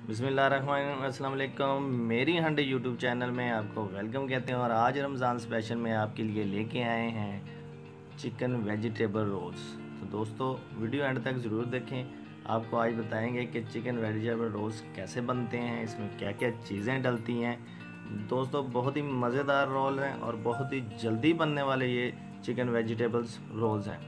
बिस्मिल्लाहिर्रहमानिर्रहीम, अस्सलाम वालेकुम। मेरी हंड यूट्यूब चैनल में आपको वेलकम कहते हैं। और आज रमज़ान स्पेशल में आपके लिए लेके आए हैं चिकन वेजिटेबल रोल्स। तो दोस्तों वीडियो एंड तक ज़रूर देखें। आपको आज बताएंगे कि चिकन वेजिटेबल रोल्स कैसे बनते हैं, इसमें क्या क्या चीज़ें डलती हैं। दोस्तों बहुत ही मज़ेदार रोल हैं और बहुत ही जल्दी बनने वाले ये चिकन वेजिटेबल्स रोल्स हैं।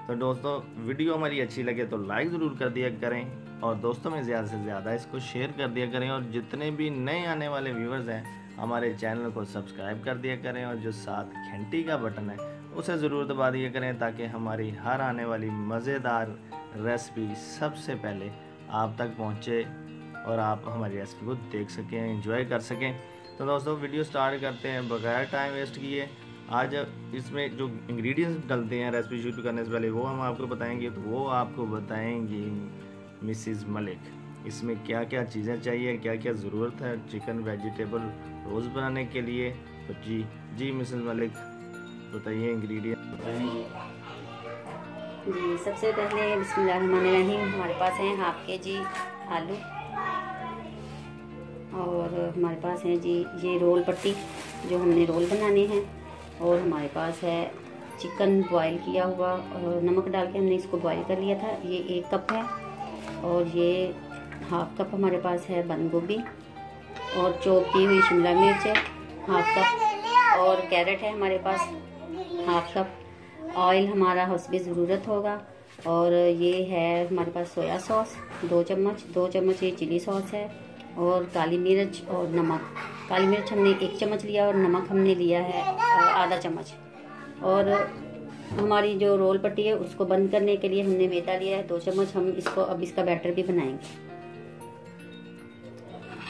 तो दोस्तों वीडियो हमारी अच्छी लगे तो लाइक ज़रूर कर दिया करें और दोस्तों में ज़्यादा से ज़्यादा इसको शेयर कर दिया करें। और जितने भी नए आने वाले व्यूवर्स हैं हमारे चैनल को सब्सक्राइब कर दिया करें और जो साथ घंटी का बटन है उसे ज़रूर दबा दिया करें ताकि हमारी हर आने वाली मज़ेदार रेसिपी सबसे पहले आप तक पहुँचे और आप हमारी रेसिपी को देख सकें, एंजॉय कर सकें। तो दोस्तों वीडियो स्टार्ट करते हैं बगैर टाइम वेस्ट किए। आज इसमें जो इंग्रेडिएंट्स डलते हैं रेसिपी शुरू करने से पहले वो हम आपको बताएंगे। तो वो आपको बताएंगी मिसिज़ मलिक। इसमें क्या क्या चीज़ें चाहिए, क्या क्या ज़रूरत है चिकन वेजिटेबल रोल्स बनाने के लिए। तो जी मिसिज़ मलिक बताइए इंग्रेडिएंट। जी सबसे पहले बिस्मिल्लाहिर्रहमानिर्रहीम हमारे पास हैं हाफ के जी आलू और हमारे पास है जी ये रोल पट्टी जो हमने रोल बनाने हैं। और हमारे पास है चिकन बॉईल किया हुआ और नमक डाल के हमने इसको बॉईल कर लिया था, ये 1 कप है। और ये हाफ कप हमारे पास है बंद गोभी और चॉप की हुई शिमला मिर्च है हाफ कप। और कैरेट है हमारे पास हाफ कप। ऑयल हमारा हस्बे ज़रूरत होगा। और ये है हमारे पास सोया सॉस 2 चम्मच ये चिली सॉस है। और काली मिर्च और नमक, काली मिर्च हमने 1 चम्मच लिया और नमक हमने लिया है आधा चम्मच। और हमारी जो रोल पट्टी है उसको बंद करने के लिए हमने मैदा लिया है 2 चम्मच। हम इसको अब इसका बैटर भी बनाएंगे।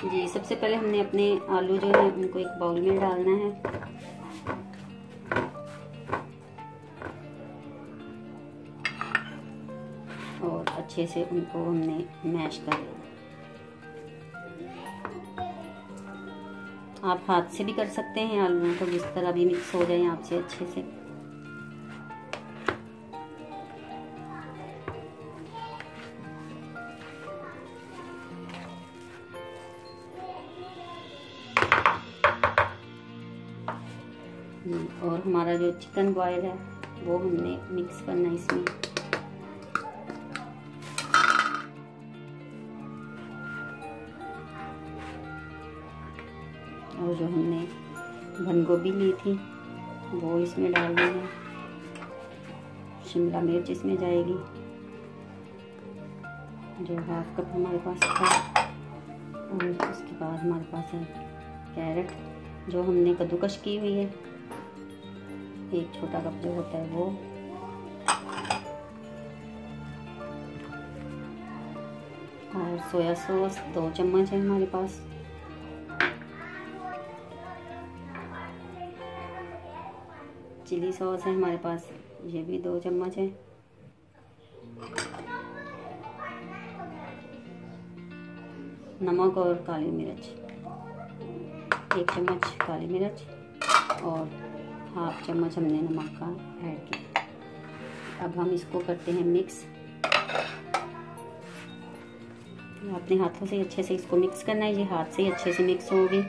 जी सबसे पहले हमने अपने आलू जो है उनको एक बाउल में डालना है और अच्छे से उनको हमने मैश कर लेना। आप हाथ से भी कर सकते हैं, आलूओं को जिस तरह भी मिक्स हो जाए आपसे अच्छे से। और हमारा जो चिकन बॉयल है वो हमने मिक्स करना है इसमें। और जो हमने बंद गोभी ली थी वो इसमें डाल देना है। शिमला मिर्च इसमें जाएगी जो हाफ कप हमारे पास था। और उसके बाद हमारे पास है कैरेट जो हमने कद्दूकश की हुई है, 1 छोटा कप जो होता है वो। और सोया सॉस 2 चम्मच है हमारे पास। चिली सॉस है हमारे पास, ये भी 2 चम्मच है। नमक और काली मिर्च 1 चम्मच काली मिर्च और हाफ चम्मच हमने नमक का ऐड किया। अब हम इसको करते हैं मिक्स। अपने हाथों से अच्छे से इसको मिक्स करना है, ये हाथ से अच्छे से मिक्स होगी।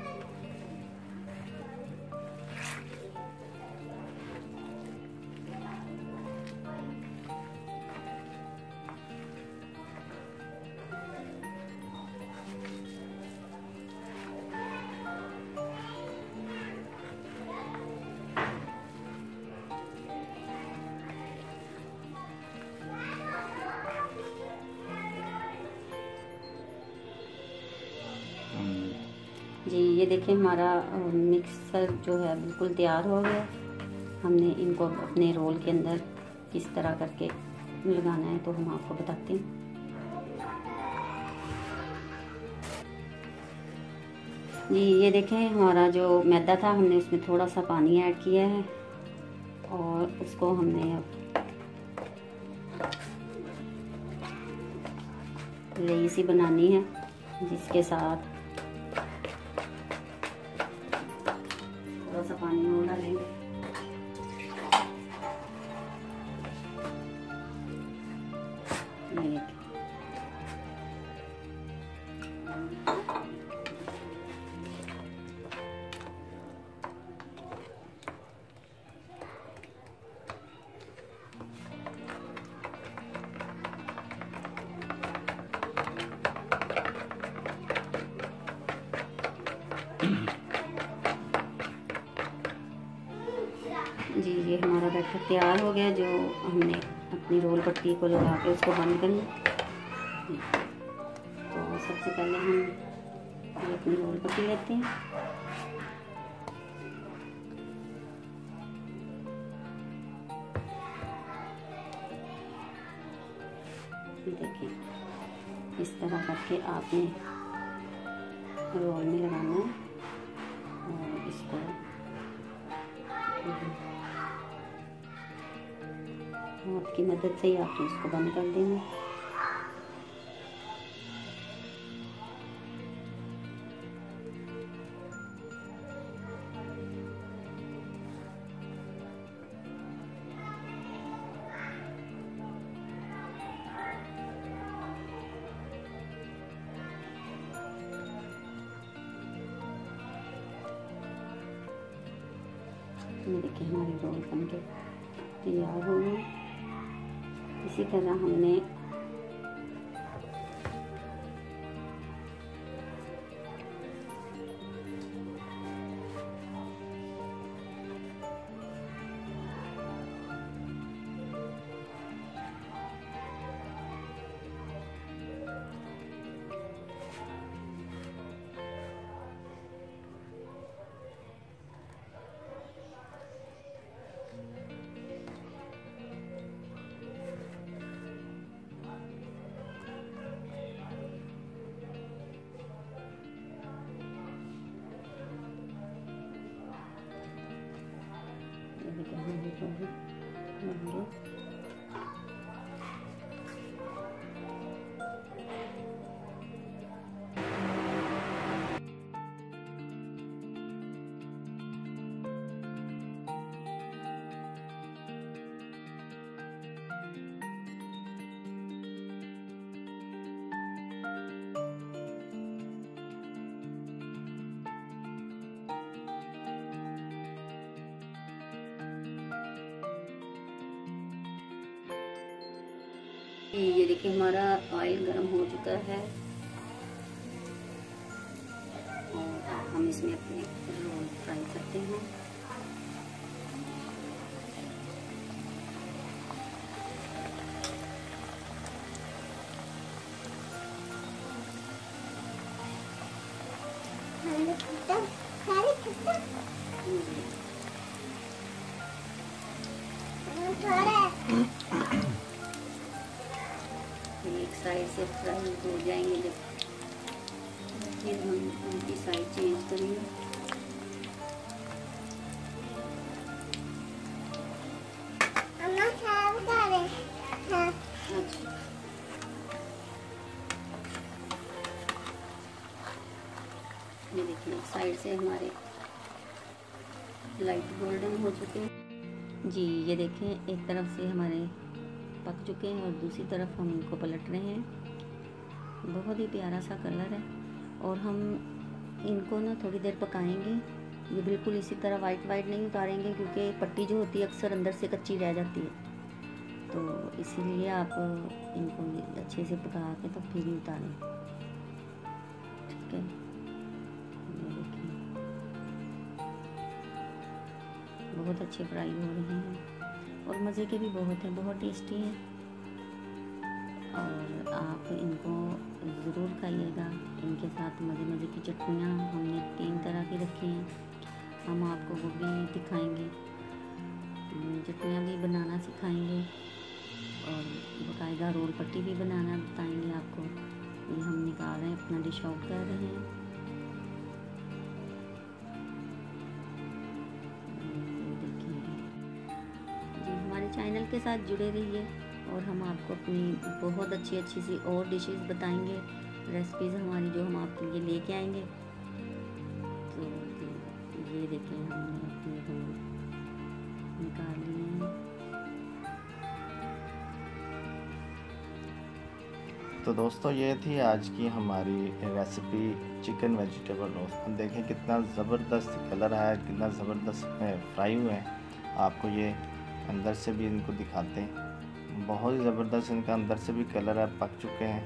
जी ये देखें हमारा मिक्सर जो है बिल्कुल तैयार हो गया। हमने इनको अपने रोल के अंदर किस तरह करके लगाना है तो हम आपको बताते हैं। जी ये देखें हमारा जो मैदा था हमने उसमें थोड़ा सा पानी ऐड किया है और उसको हमने अब लेई सी बनानी है जिसके साथ थोड़ा सा पानी और डालेंगे। तैयार हो गया। जो हमने अपनी रोल पट्टी को लगा के उसको बंद करना। तो सबसे पहले हम ये अपनी रोल पट्टी लेते हैं। देखिए इस तरह करके आपने रोल में लगाना है और इसको हाथ की मदद से ही आपने इसको बंद कर देना। ये देखिए हमारी रोल बन के तैयार हो गई। इसी तरह हमने ये देखिए हमारा ऑयल गर्म हो चुका है और हम इसमें अपने रोल फ्राई करते हैं। एक साइड से फ्राई हो जाएंगे जब फिर हम उनकी साइड चेंज करेंगे। ये देखिए एक साइड से हमारे लाइट गोल्डन हो चुके हैं जी। ये देखें एक तरफ से हमारे पक चुके हैं और दूसरी तरफ हम इनको पलट रहे हैं। बहुत ही प्यारा सा कलर है और हम इनको ना थोड़ी देर पकाएंगे। ये बिल्कुल इसी तरह वाइट नहीं उतारेंगे क्योंकि पट्टी जो होती है अक्सर अंदर से कच्ची रह जाती है, तो इसीलिए आप इनको अच्छे से पका के तो फिर ही उतारें। ठीक है, ये देखिए बहुत अच्छे फ्राई हो रहे हैं और मज़े के भी बहुत हैं, बहुत टेस्टी हैं और आप इनको ज़रूर खाइएगा। इनके साथ मज़े की चटनियाँ हमने 3 तरह की रखी हैं, हम आपको वो भी दिखाएंगे। चटनियाँ भी बनाना सिखाएंगे और बाकायदा रोल पट्टी भी बनाना बताएंगे आपको। ये हम निकाल रहे हैं, अपना डिश आउट कर रहे हैं। चैनल के साथ जुड़े रहिए और हम आपको अपनी बहुत अच्छी सी और डिशेस बताएंगे, रेसिपीज़ हमारी जो हम आपके लिए लेके आएंगे। तो ये देखें हमने अपने रोल निकाल लिए हैं। तो दोस्तों ये थी आज की हमारी रेसिपी चिकन वेजिटेबल रोस्ट। देखें कितना ज़बरदस्त कलर आया, कितना ज़बरदस्त फ्राई हुए हैं। आपको ये अंदर से भी इनको दिखाते हैं, बहुत ही ज़बरदस्त इनका अंदर से भी कलर है, पक चुके हैं,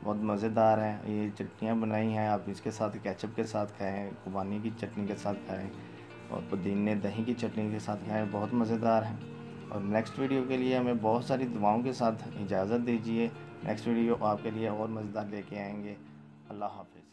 बहुत मज़ेदार हैं। ये चटनियाँ बनाई हैं, आप इसके साथ केचप के साथ खाएँ, खुबानी की चटनी के साथ खाएँ और पुदीने दही की चटनी के साथ खाएँ, बहुत मज़ेदार हैं। और नेक्स्ट वीडियो के लिए हमें बहुत सारी दुआओं के साथ इजाज़त दीजिए। नेक्स्ट वीडियो आपके लिए और मज़ेदार लेके आएंगे। अल्लाह हाफ़िज़।